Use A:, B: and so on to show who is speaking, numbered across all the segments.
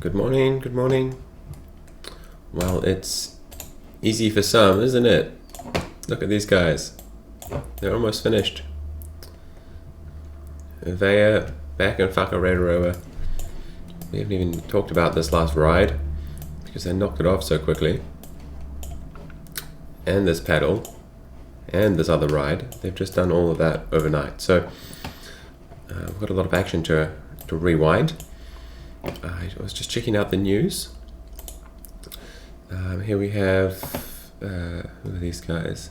A: Good morning, good morning. Well, it's easy for some, isn't it? Look at these guys. They're almost finished. They're back in Rotorua. We haven't even talked about this last ride because they knocked it off so quickly. And this paddle and this other ride. They've just done all of that overnight. So we've got a lot of action to rewind. I was just checking out the news. Here we have, who are these guys?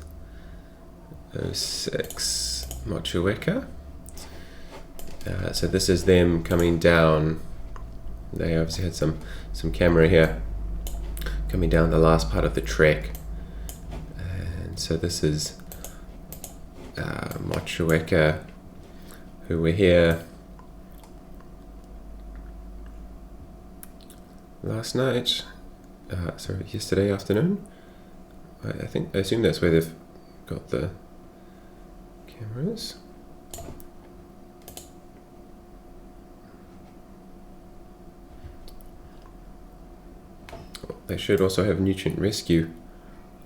A: 06 Motueka. So this is them coming down. They obviously had some camera here coming down the last part of the trek. And so this is Motueka, who were here last night, yesterday afternoon. I assume that's where they've got the cameras. They should also have nutrient rescue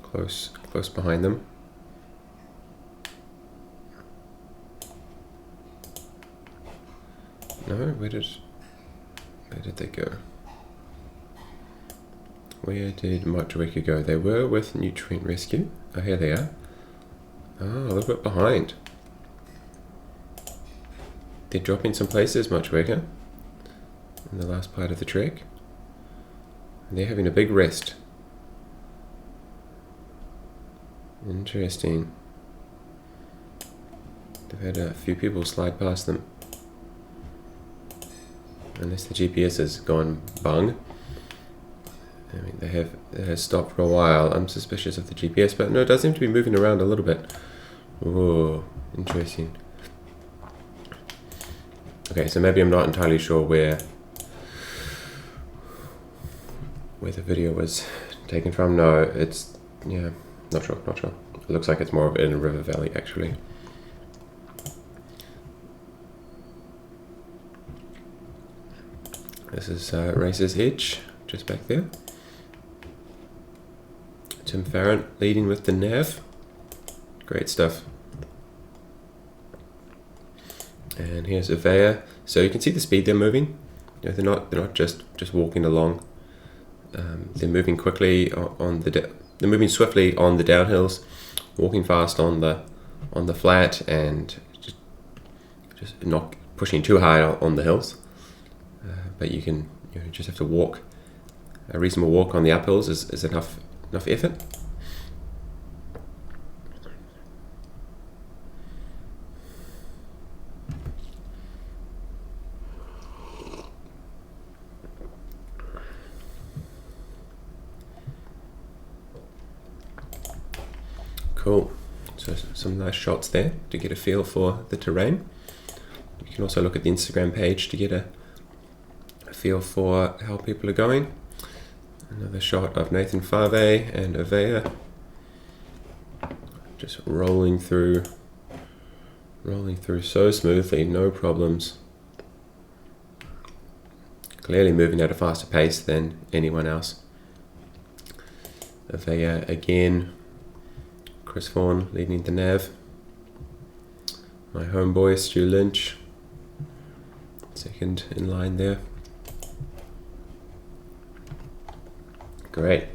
A: close behind them. No, where did they go? Where did Motueka go? They were with nutrient rescue. Oh, here they are. Oh, a little bit behind. They're dropping some places, Motueka, in the last part of the trek. They're having a big rest. Interesting. They've had a few people slide past them. Unless the GPS has gone bung. I mean, they have stopped for a while. I'm suspicious of the GPS, but no, it does seem to be moving around a little bit. Whoa, interesting. Okay, so maybe I'm not entirely sure where the video was taken from. No, it's, yeah, not sure. It looks like it's more of in a river valley, actually. This is Racer's Edge, just back there. Tim Farron leading with the nav. Great stuff. And here's Avea. So you can see the speed they're moving. You know, they're not just walking along. They're moving quickly they're moving swiftly on the downhills, walking fast on the flat, and just not pushing too high on the hills. But you just have to walk. A reasonable walk on the uphills is enough effort. Cool. So some nice shots there to get a feel for the terrain. You can also look at the Instagram page to get a feel for how people are going. Another shot of Nathan Fave and Avea just rolling through so smoothly, no problems. Clearly moving at a faster pace than anyone else. Avea again, Chris Vaughan leading the nav. My homeboy Stu Lynch, second in line there. Great.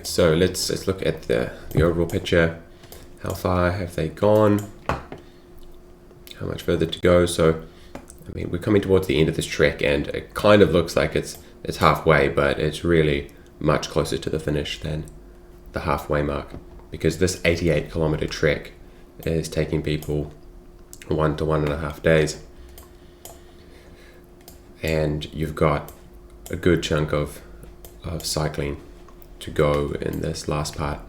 A: So let's look at the overall picture. How far have they gone? How much further to go? So, I mean, we're coming towards the end of this trek, and it kind of looks like it's halfway, but it's really much closer to the finish than the halfway mark, because this 88-kilometer trek is taking people 1 to 1.5 days, and you've got a good chunk of cycling to go in this last part,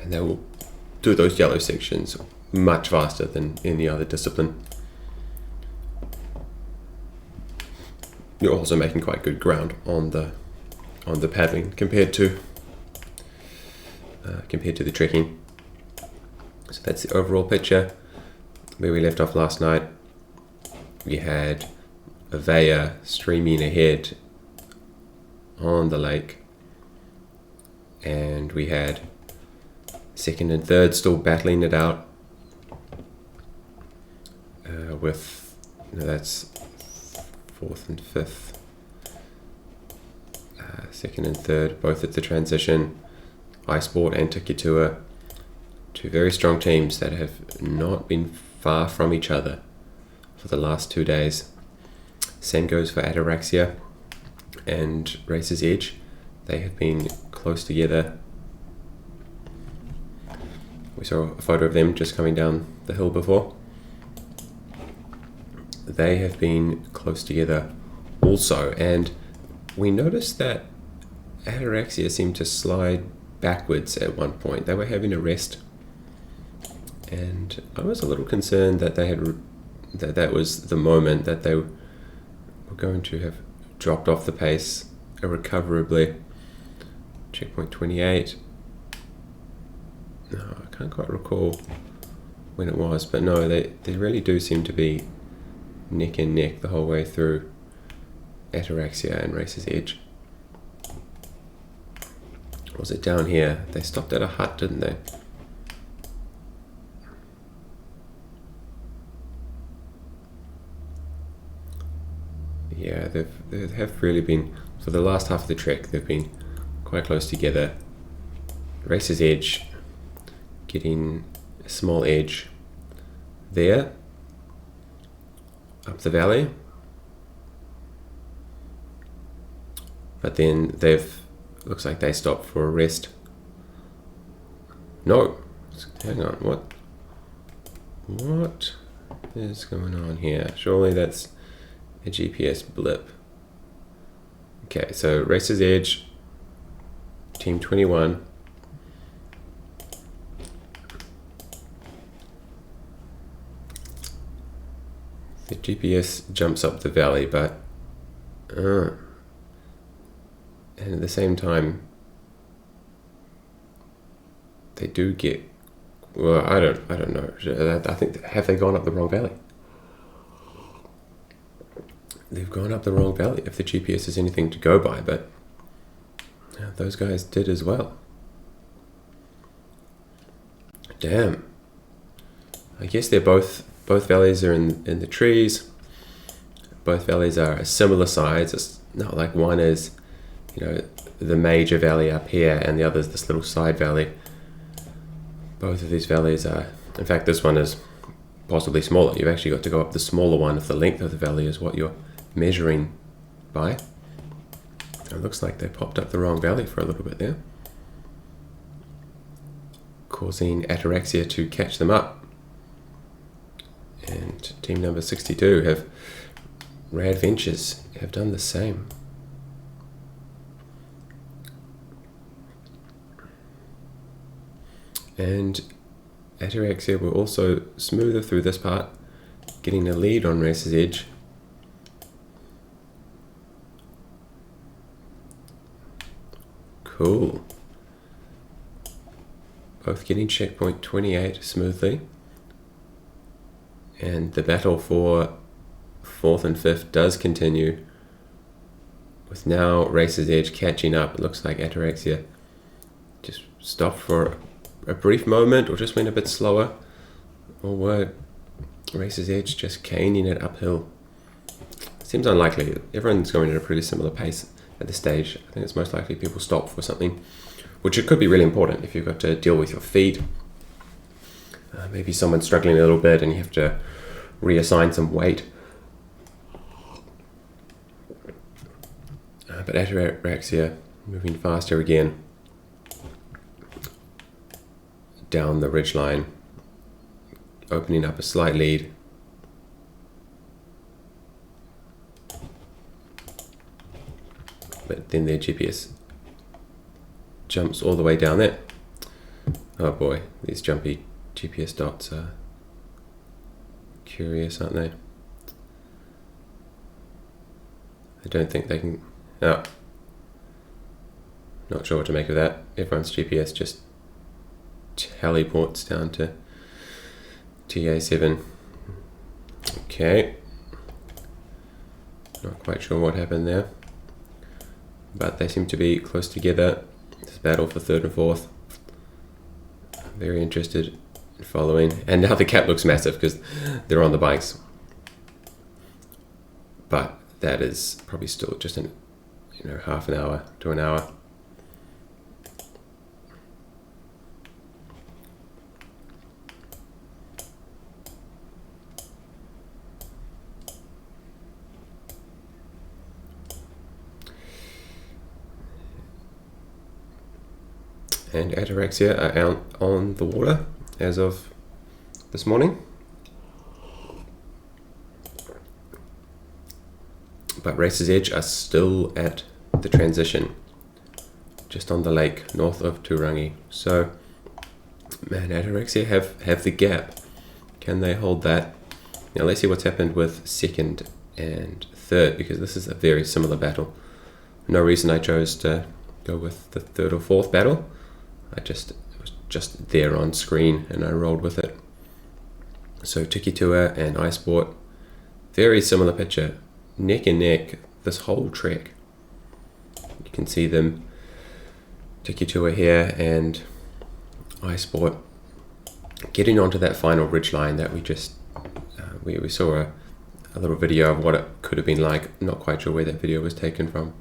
A: and they will do those yellow sections much faster than any other discipline. You're also making quite good ground on the paddling compared to the trekking. So that's the overall picture. Where we left off last night, we had Avea streaming ahead on the lake, and we had second and third still battling it out with, that's fourth and fifth, second and third both at the transition. iSport and Tikitua, two very strong teams that have not been far from each other for the last 2 days. Same goes for Ataraxia and Racer's Edge. They have been close together. We saw a photo of them just coming down the hill before. They have been close together also, and we noticed that Ataraxia seemed to slide backwards at one point. They were having a rest, and I was a little concerned that they had that was the moment that they were going to have dropped off the pace irrecoverably. Checkpoint 28. No, I can't quite recall when it was, but no, they really do seem to be neck and neck the whole way through, Ataraxia and Racer's Edge. Or was it down here? They stopped at a hut, didn't they? Yeah, they have really been, for the last half of the trek, they've been quite close together. Racer's Edge getting a small edge there, up the valley. But then looks like they stopped for a rest. No, hang on, what is going on here? Surely that's a GPS blip. Okay, so Racer's Edge, Team 21. The GPS jumps up the valley, but and at the same time they do get, well, I don't know. I think, have they gone up the wrong valley? They've gone up the wrong valley if the GPS is anything to go by, but those guys did as well. Damn. I guess they're both valleys are in the trees. Both valleys are a similar size. It's not like one is, the major valley up here and the other is this little side valley. Both of these valleys are, in fact, this one is possibly smaller. You've actually got to go up the smaller one if the length of the valley is what you're measuring by. It looks like they popped up the wrong valley for a little bit there, causing Ataraxia to catch them up. And team number 62 Rad Ventures have done the same. And Ataraxia were also smoother through this part, getting a lead on Racer's Edge. Cool. Both getting checkpoint 28 smoothly. And the battle for 4th and 5th does continue, with now Racer's Edge catching up. It looks like Ataraxia just stopped for a brief moment, or just went a bit slower, or were Racer's Edge just caning it uphill? Seems unlikely. Everyone's going at a pretty similar pace at this stage. I think it's most likely people stop for something, which it could be really important if you've got to deal with your feet. Maybe someone's struggling a little bit and you have to reassign some weight. But Ataraxia moving faster again down the ridgeline, opening up a slight lead. But then their GPS jumps all the way down there. Oh boy, these jumpy GPS dots are curious, aren't they? I don't think they can... Oh. Not sure what to make of that. Everyone's GPS just teleports down to TA7. Okay. Not quite sure what happened there, but they seem to be close together. This battle for third and fourth. I'm very interested in following. And now the gap looks massive because they're on the bikes. But that is probably still just an, half an hour to an hour. And Ataraxia are out on the water as of this morning. But Racer's Edge are still at the transition, just on the lake north of Turangi. So, man, Ataraxia have the gap. Can they hold that? Now let's see what's happened with second and third, because this is a very similar battle. No reason I chose to go with the third or fourth battle. It was just there on screen and I rolled with it. So Tiki Tua and iSport, very similar picture, neck and neck this whole trek. You can see them, Tiki Tua here and iSport, getting onto that final ridge line that we just, we saw a little video of what it could have been like. Not quite sure where that video was taken from.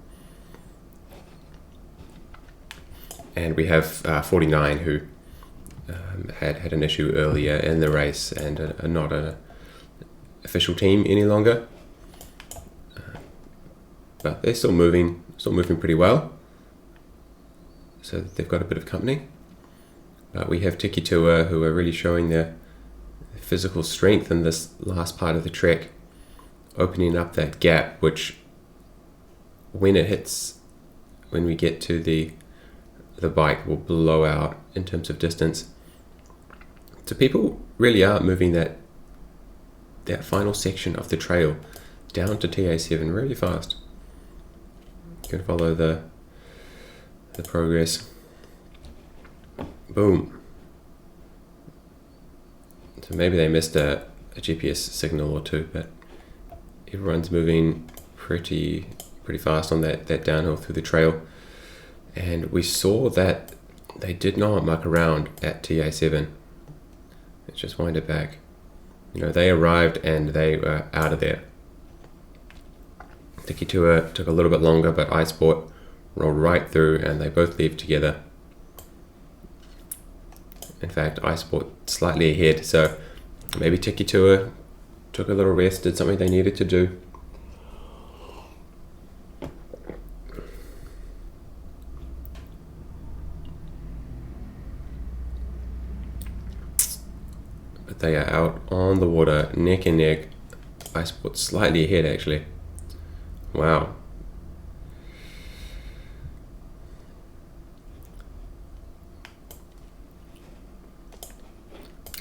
A: And we have 49 who had an issue earlier in the race and are not an official team any longer. But they're still moving pretty well. So they've got a bit of company. But we have Tiki Tua who are really showing their physical strength in this last part of the trek, opening up that gap, which when we get to the bike will blow out in terms of distance. So people really are moving that final section of the trail down to TA7 really fast. You can follow the progress. Boom. So maybe they missed a GPS signal or two, but everyone's moving pretty fast on that downhill through the trail. And we saw that they did not muck around at TA7. Let's just wind it back. They arrived and they were out of there. Tiki Tua took a little bit longer, but iSport rolled right through and they both leave together. In fact, iSport slightly ahead, so maybe Tiki Tua took a little rest, did something they needed to do. They are out on the water, neck and neck. iSport slightly ahead, actually. Wow.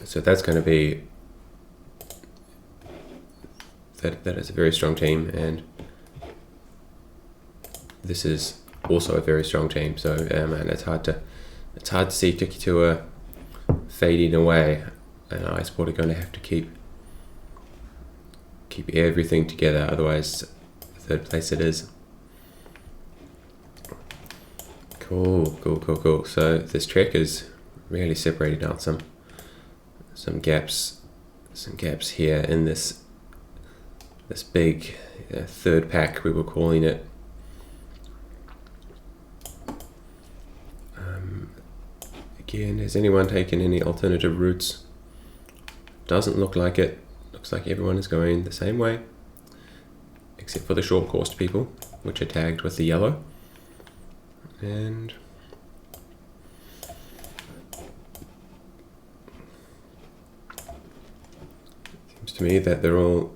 A: So that's going to be... That is a very strong team, and this is also a very strong team. So, man, it's hard to see Tiki Tua fading away. And iSport are going to have to keep everything together, otherwise third place it is. Cool. So this trek is really separating out some gaps here in this big third pack, we were calling it. Again, has anyone taken any alternative routes? Doesn't look like it. Looks like everyone is going the same way, except for the short coursed people, which are tagged with the yellow. And seems to me that they're all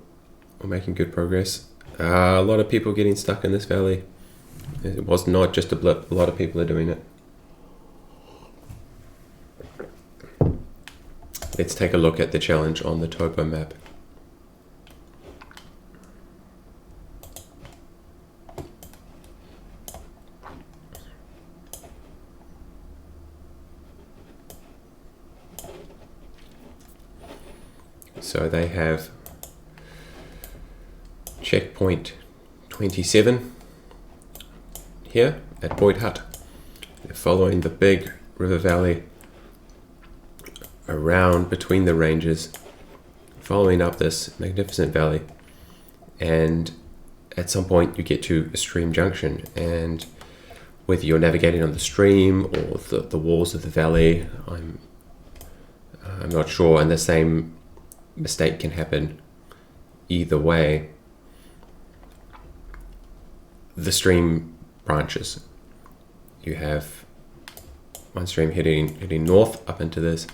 A: making good progress. A lot of people getting stuck in this valley. It was not just a blip. A lot of people are doing it. Let's take a look at the challenge on the topo map. So they have checkpoint 27 here at Boyd Hut. They're following the big river valley around between the ranges, following up this magnificent valley, and at some point you get to a stream junction, and whether you're navigating on the stream or the walls of the valley, I'm not sure, and the same mistake can happen either way. The stream branches. You have one stream heading north up into this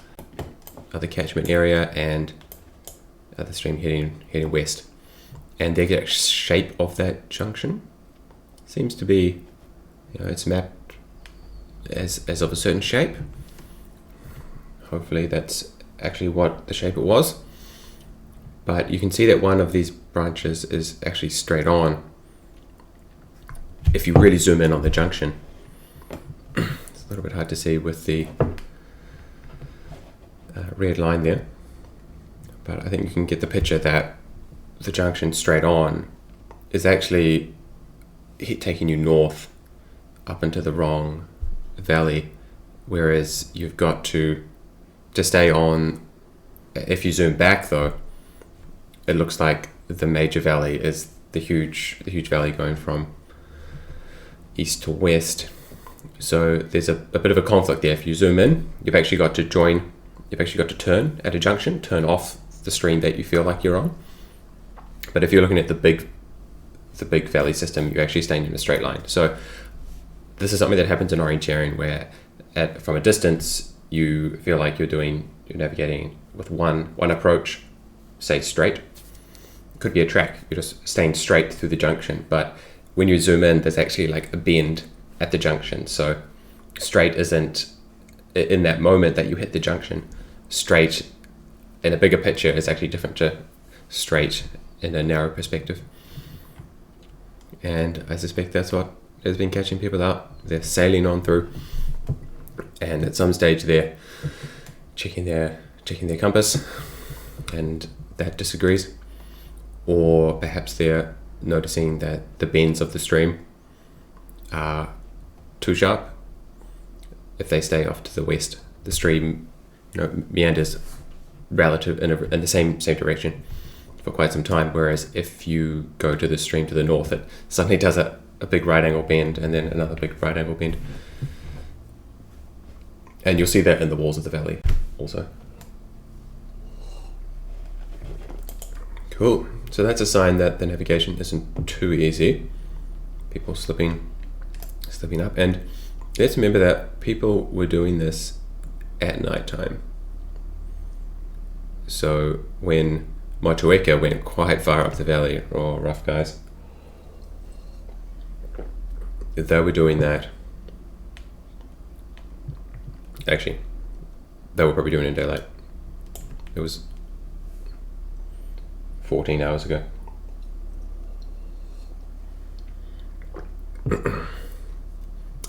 A: other catchment area, and other stream heading west. And the exact shape of that junction seems to be, it's mapped as of a certain shape. Hopefully that's actually what the shape it was. But you can see that one of these branches is actually straight on. If you really zoom in on the junction, it's a little bit hard to see with the red line there, but I think you can get the picture that the junction straight on is actually taking you north up into the wrong valley, whereas you've got to stay on. If you zoom back though, it looks like the major valley is the huge valley going from east to west. So there's a bit of a conflict there. If you zoom in, you've actually got to turn at a junction, turn off the stream that you feel like you're on. But if you're looking at the big valley system, you're actually staying in a straight line. So this is something that happens in orienteering, where from a distance you feel like you're navigating with one approach, say straight. Could be a track, you're just staying straight through the junction, but when you zoom in, there's actually like a bend at the junction. So straight isn't, in that moment that you hit the junction, straight in a bigger picture is actually different to straight in a narrow perspective. And I suspect that's what has been catching people out. They're sailing on through, and at some stage they're checking their compass, and that disagrees. Or perhaps they're noticing that the bends of the stream are too sharp. If they stay off to the west, the stream meanders in the same direction for quite some time, whereas if you go to the stream to the north, it suddenly does a big right angle bend, and then another big right angle bend. And you'll see that in the walls of the valley also. Cool. So that's a sign that the navigation isn't too easy. People slipping up. And let's remember that people were doing this at night time. So when Motueka went quite far up the valley, rough guys, they were doing that. Actually, they were probably doing it in daylight. It was 14 hours ago.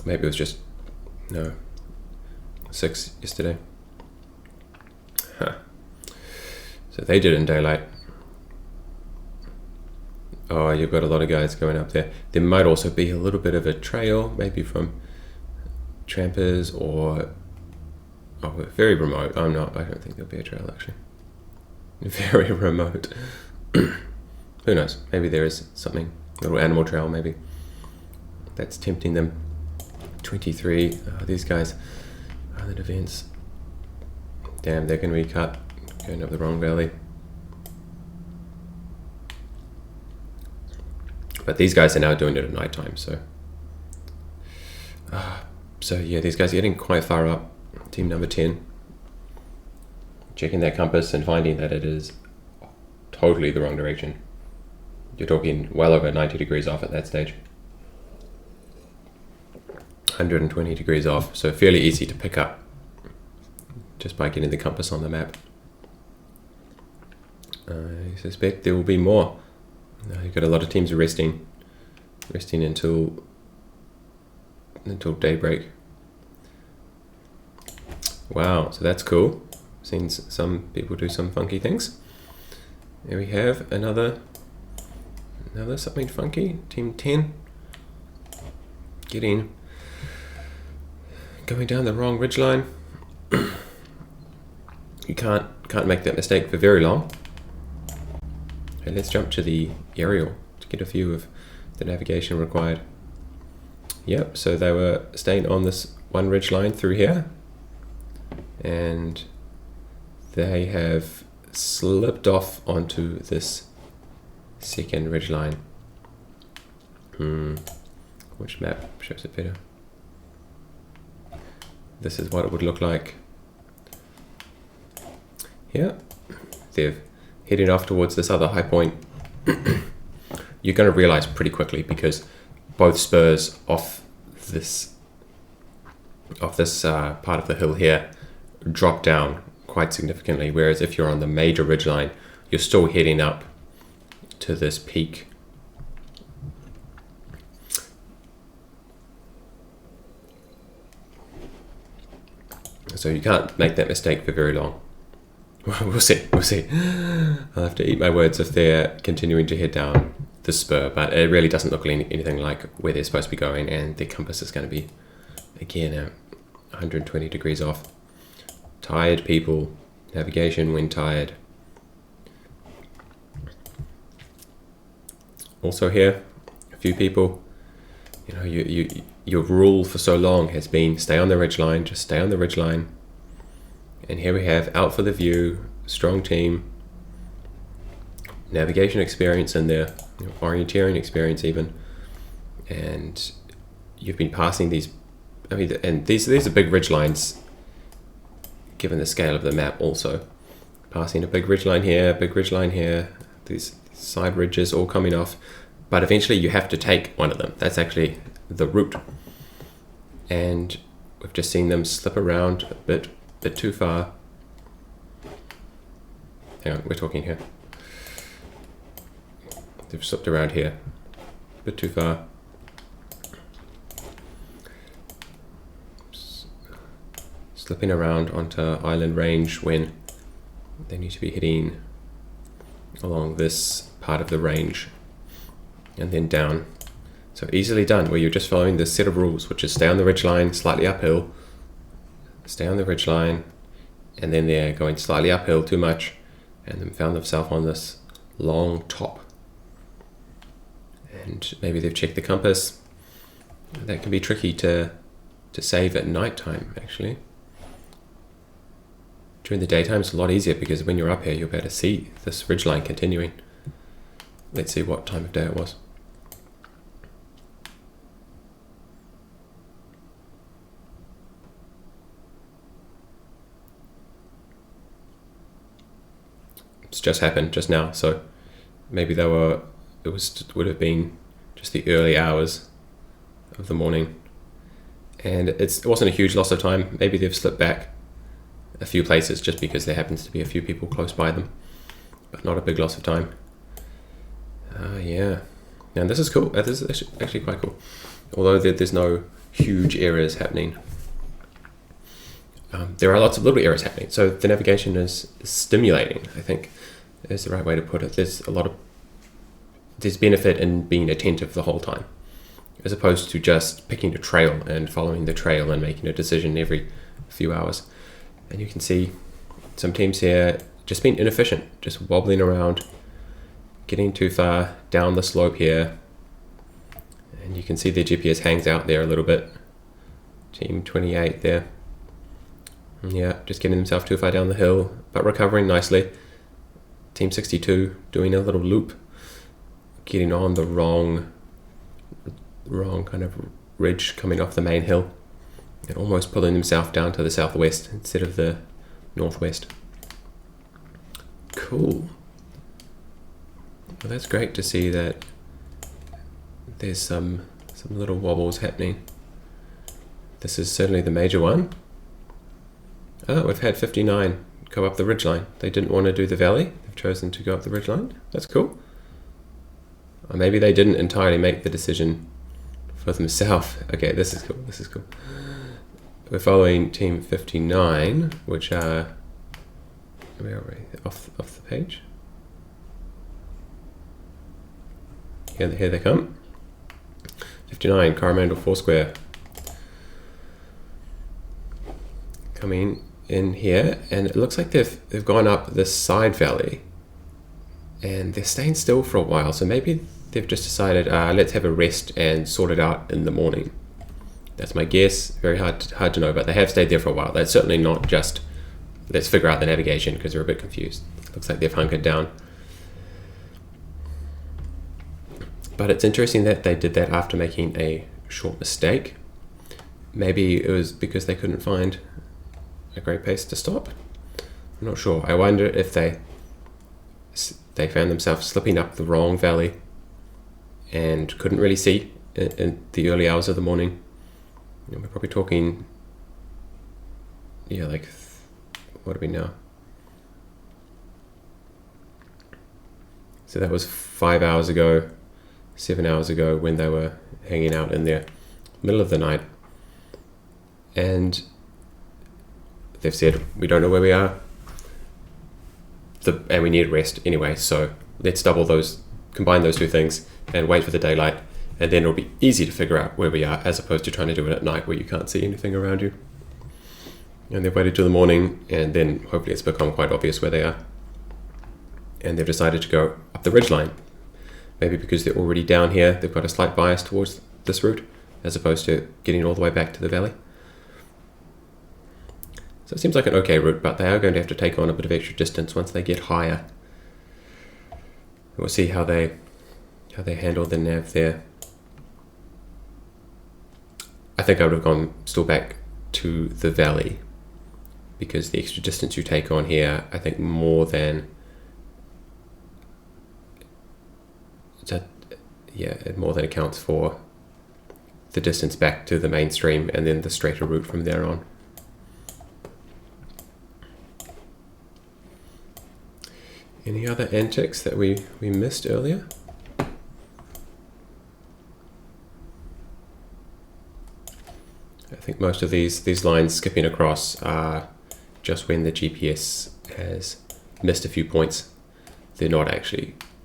A: Maybe it was just 6 yesterday. So they did it in daylight. Oh, you've got a lot of guys going up there. There might also be a little bit of a trail, maybe from trampers or very remote. I don't think there'll be a trail actually. Very remote. Who knows? Maybe there is something, a little animal trail maybe, that's tempting them. 23, these guys, island events. Damn, they're going to be cut, going up the wrong valley. But these guys are now doing it at night time, so yeah, these guys are getting quite far up. Team number 10, checking their compass and finding that it is totally the wrong direction. You're talking well over 90 degrees off at that stage. 120 degrees off, so fairly easy to pick up just by getting the compass on the map. I suspect there will be more. You've got a lot of teams resting until daybreak. Wow, so that's cool. Seen some people do some funky things. There we have another Now there's something funky. Team 10. Get in. Going down the wrong ridgeline. You can't make that mistake for very long. Okay, let's jump to the aerial to get a view of the navigation required. Yep, so they were staying on this one ridgeline through here, and they have slipped off onto this second ridgeline. Which map shows it better? This is what it would look like. Yeah, they're heading off towards this other high point. You're going to realize pretty quickly because both spurs off this part of the hill here drop down quite significantly, whereas if you're on the major ridgeline, you're still heading up to this peak. So you can't make that mistake for very long. We'll see. I'll have to eat my words if they're continuing to head down the spur, but it really doesn't look anything like where they're supposed to be going, and the compass is going to be, again, 120 degrees off. Tired people, navigation when tired. Also here, a few people, you know, your rule for so long has been stay on the ridgeline, just stay on the ridgeline. And here we have out for the view, strong team, navigation experience in there, you know, orienteering experience even, and you've been passing these. I mean, and these are big ridge lines, given the scale of the map. Also, passing a big ridge line here, these side ridges all coming off, but eventually you have to take one of them. That's actually the route, and we've just seen them slip around a bit too far. Hang on, we're talking here. They've slipped around here a bit too far. Slipping around onto Island Range when they need to be heading along this part of the range and then down. So easily done, where you're just following this set of rules, which is stay on the ridgeline, slightly uphill, stay on the ridgeline, and then they're going slightly uphill too much, and then found themselves on this long top. And maybe they've checked the compass. That can be tricky to save at night time, actually. During the daytime it's a lot easier because when you're up here you'll be able to see this ridgeline continuing. Let's see what time of day it was. It's just happened just now, so maybe it would have been just the early hours of the morning, and it wasn't a huge loss of time. Maybe they've slipped back a few places just because there happens to be a few people close by them, but not a big loss of time. Yeah, and this is cool. This is actually quite cool, although there's no huge errors happening. There are lots of little errors happening, so the navigation is stimulating, I think is the right way to put it. There's benefit in being attentive the whole time, as opposed to just picking a trail and following the trail and making a decision every few hours. And you can see some teams here just being inefficient, just wobbling around, getting too far down the slope here. And you can see their GPS hangs out there a little bit. Team 28 there. Yeah, just getting himself too far down the hill, but recovering nicely. Team 62 doing a little loop, getting on the wrong kind of ridge coming off the main hill, and almost pulling himself down to the southwest instead of the northwest. Cool. Well, that's great to see that there's some little wobbles happening. This is certainly the major one. Oh, we've had 59 go up the ridgeline. They didn't want to do the valley. They've chosen to go up the ridgeline. That's cool. Or maybe they didn't entirely make the decision for themselves. Okay, this is cool. We're following team 59, which are, where are we? Off the page. Here they come. 59, Coromandel Foursquare. Coming in here, and it looks like they've gone up this side valley, and they're staying still for a while. So maybe they've just decided, let's have a rest and sort it out in the morning. That's my guess. Very hard to know, but they have stayed there for a while. That's certainly not just let's figure out the navigation, because they're a bit confused. Looks like they've hunkered down. But it's interesting that they did that after making a short mistake. Maybe it was because they couldn't find a great place to stop. I'm not sure. I wonder if they found themselves slipping up the wrong valley and couldn't really see in the early hours of the morning. We're probably talking, like, what are we now? So that was 5 hours ago, 7 hours ago, when they were hanging out in there, middle of the night. And they've said, we don't know where we are, and we need rest anyway, so let's combine those two things and wait for the daylight, and then it'll be easy to figure out where we are, as opposed to trying to do it at night where you can't see anything around you. And they've waited till the morning, and then hopefully it's become quite obvious where they are. And they've decided to go up the ridgeline. Maybe because they're already down here, they've got a slight bias towards this route, as opposed to getting all the way back to the valley. So it seems like an okay route, but they are going to have to take on a bit of extra distance once they get higher. We'll see how they handle the nav there. I think I would have gone still back to the valley, because the extra distance you take on here, I think more than it more than accounts for the distance back to the mainstream, and then the straighter route from there on. Any other antics that we missed earlier? I think most of these lines skipping across are just when the GPS has missed a few points.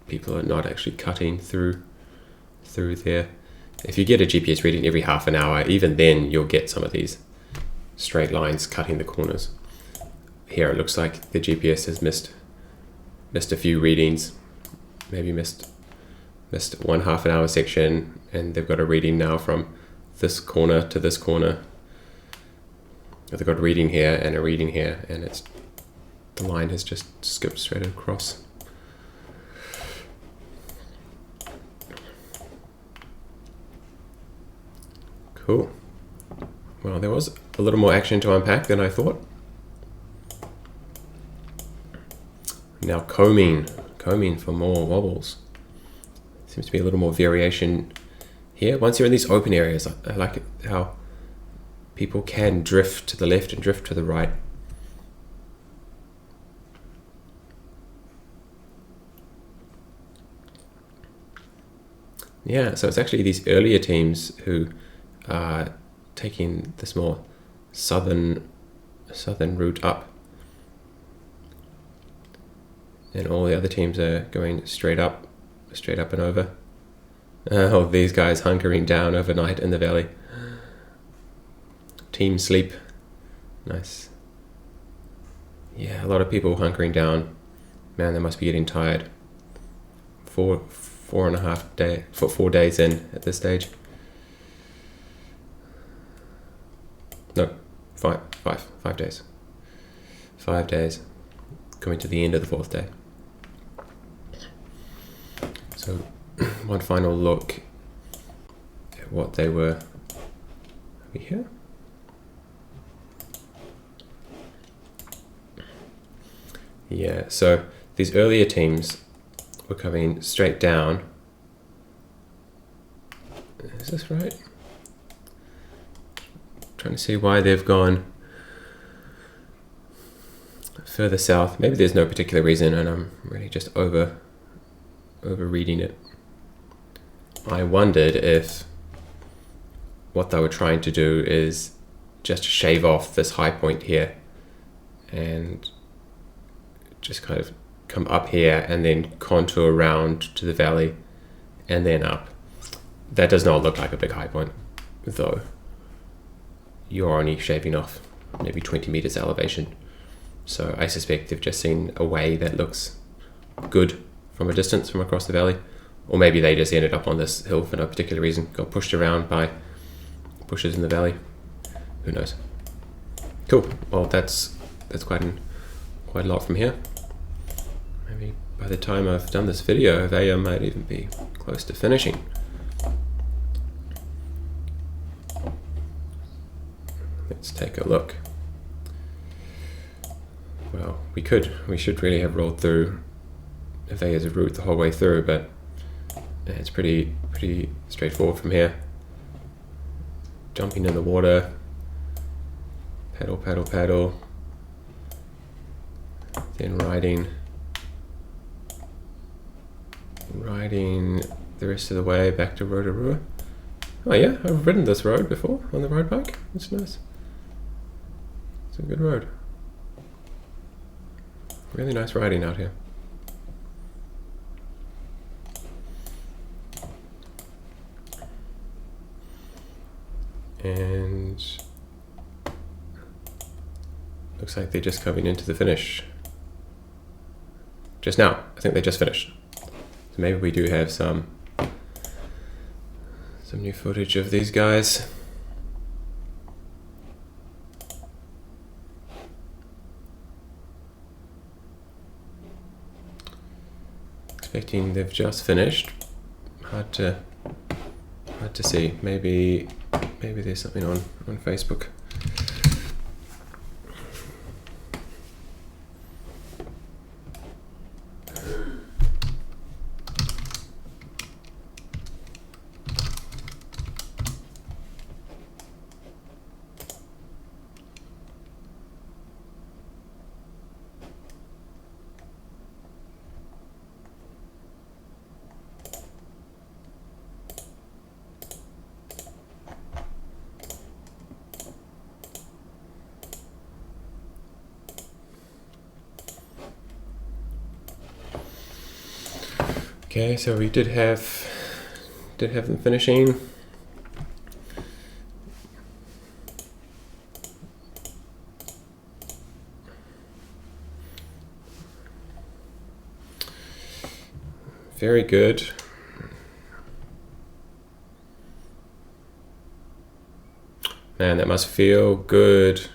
A: People are not actually cutting through there. If you get a GPS reading every half an hour, even then you'll get some of these straight lines cutting the corners. Here it looks like the GPS has missed a few readings, maybe missed 1 half an hour section, and they've got a reading now from this corner to this corner. They've got a reading here and a reading here, and the line has just skipped straight across. Cool. Well, there was a little more action to unpack than I thought. Now combing for more wobbles. Seems to be a little more variation here. Once you're in these open areas, I like it how people can drift to the left and drift to the right. Yeah, so it's actually these earlier teams who are taking this more southern route up, and all the other teams are going straight up and over. Oh, these guys hunkering down overnight in the valley. Team sleep. Nice. Yeah, a lot of people hunkering down. Man, they must be getting tired. 4 days in at this stage. No, 5 days. 5 days. Coming to the end of the 4th day. So, one final look at what they were. Are we here? Yeah, so these earlier teams were coming straight down. Is this right? Trying to see why they've gone further south. Maybe there's no particular reason, and I'm really just overreading it. I wondered if what they were trying to do is just shave off this high point here and just kind of come up here and then contour around to the valley and then up. That does not look like a big high point, though. You're only shaving off maybe 20 meters elevation. So I suspect they've just seen a way that looks good from a distance from across the valley. Or maybe they just ended up on this hill for no particular reason, got pushed around by bushes in the valley. Who knows? Cool. Well, that's quite a lot from here. Maybe by the time I've done this video, Avea might even be close to finishing. Let's take a look. Well, we should really have rolled through Avea's route the whole way through, but it's pretty straightforward from here. Jumping in the water, paddle, paddle, paddle, then riding the rest of the way back to Rotorua. Oh yeah, I've ridden this road before on the road bike. It's nice. It's a good road. Really nice riding out here. And looks like they're just coming into the finish. Just now, I think they just finished. So maybe we do have some new footage of these guys. Expecting they've just finished. Hard to see. Maybe there's something on Facebook. Okay, so we did have them finishing. Very good. Man, that must feel good.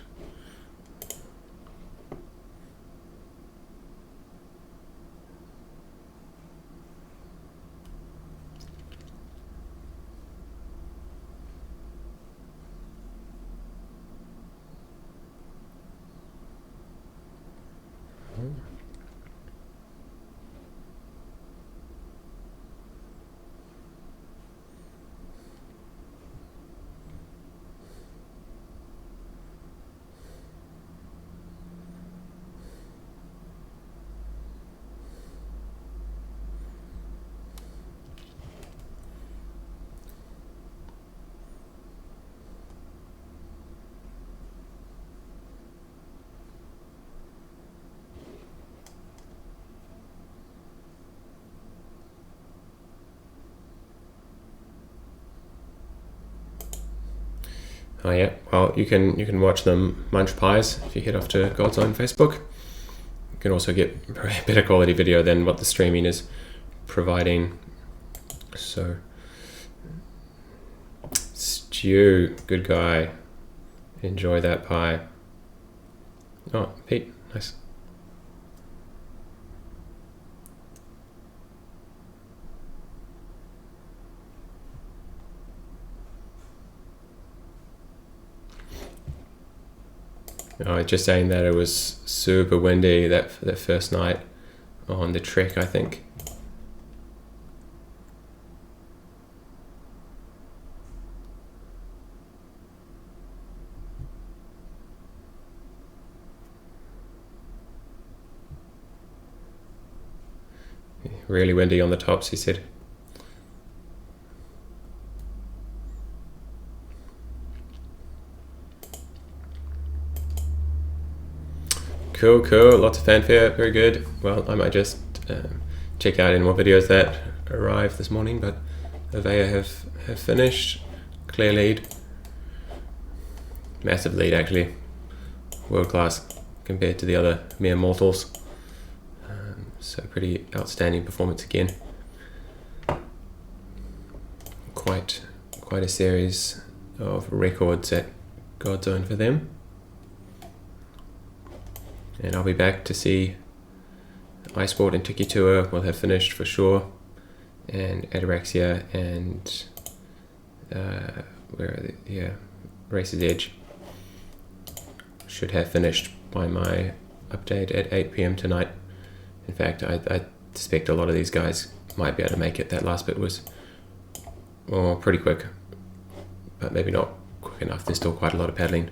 A: Oh yeah, well you can watch them munch pies if you head off to GODZone Facebook. You can also get a better quality video than what the streaming is providing. So Stu, good guy. Enjoy that pie. Oh, Pete, nice. Oh, just saying that it was super windy that first night on the trek, I think. Really windy on the tops, he said. Cool, lots of fanfare, very good. Well, I might just check out any more videos that arrive this morning, but Avea have finished. Clear lead. Massive lead, actually. World class compared to the other mere mortals. So pretty outstanding performance again. Quite a series of records at GODZone for them. And I'll be back to see iSport and Tiki Tour will have finished for sure, and Ataraxia and where are they? Yeah, Racer's Edge should have finished by my update at 8 p.m. tonight. In fact, I suspect a lot of these guys might be able to make it. That last bit was pretty quick, but maybe not quick enough. There's still quite a lot of paddling.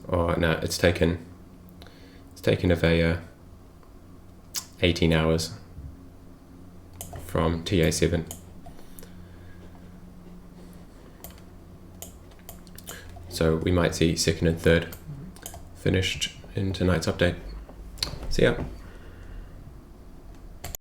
A: Oh no, it's taken Avea 18 hours from TA7. So we might see second and third finished in tonight's update. See ya.